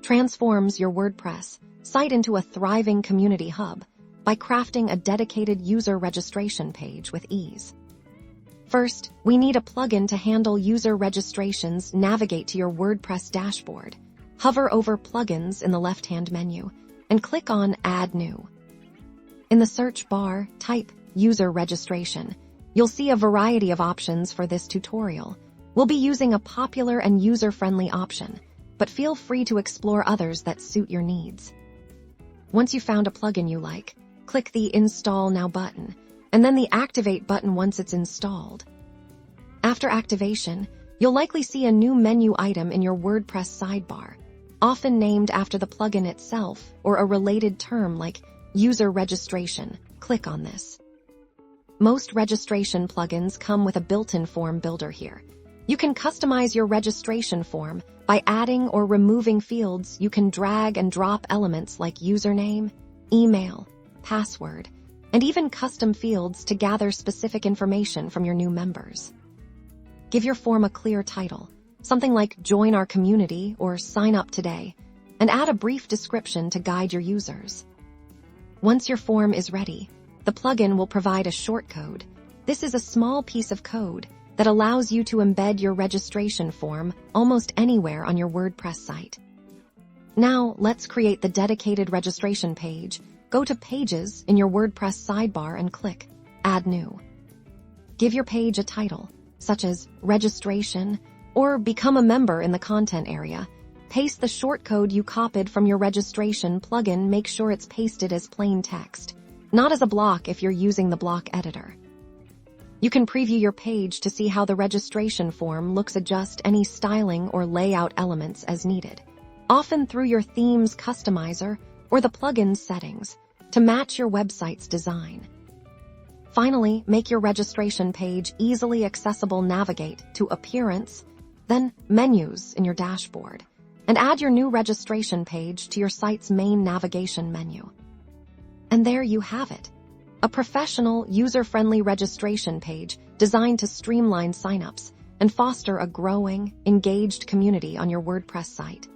transforms your WordPress site into a thriving community hub by crafting a dedicated user registration page with ease. First, we need a plugin to handle user registrations. Navigate to your WordPress dashboard. Hover over Plugins in the left-hand menu and click on Add New. In the search bar, type User Registration. You'll see a variety of options for this tutorial. We'll be using a popular and user-friendly option, but feel free to explore others that suit your needs. Once you've found a plugin you like, click the Install Now button, and then the Activate button once it's installed. After activation, you'll likely see a new menu item in your WordPress sidebar, often named after the plugin itself or a related term like User Registration. Click on this. Most registration plugins come with a built-in form builder here. You can customize your registration form by adding or removing fields. You can drag and drop elements like username, email, password, and even custom fields to gather specific information from your new members. Give your form a clear title, something like Join Our Community or Sign Up Today, and add a brief description to guide your users. Once your form is ready, the plugin will provide a shortcode. This is a small piece of code that allows you to embed your registration form almost anywhere on your WordPress site. Now, let's create the dedicated registration page. Go to Pages in your WordPress sidebar and click Add New. Give your page a title, such as Registration, or Become a Member in the content area. Paste the shortcode you copied from your registration plugin. Make sure it's pasted as plain text, not as a block if you're using the block editor. You can preview your page to see how the registration form looks. Adjust any styling or layout elements as needed, often through your theme's customizer or the plugin's settings, to match your website's design. Finally, make your registration page easily accessible. Navigate to Appearance, then Menus in your dashboard, and add your new registration page to your site's main navigation menu. And there you have it, a professional, user-friendly registration page designed to streamline signups and foster a growing, engaged community on your WordPress site.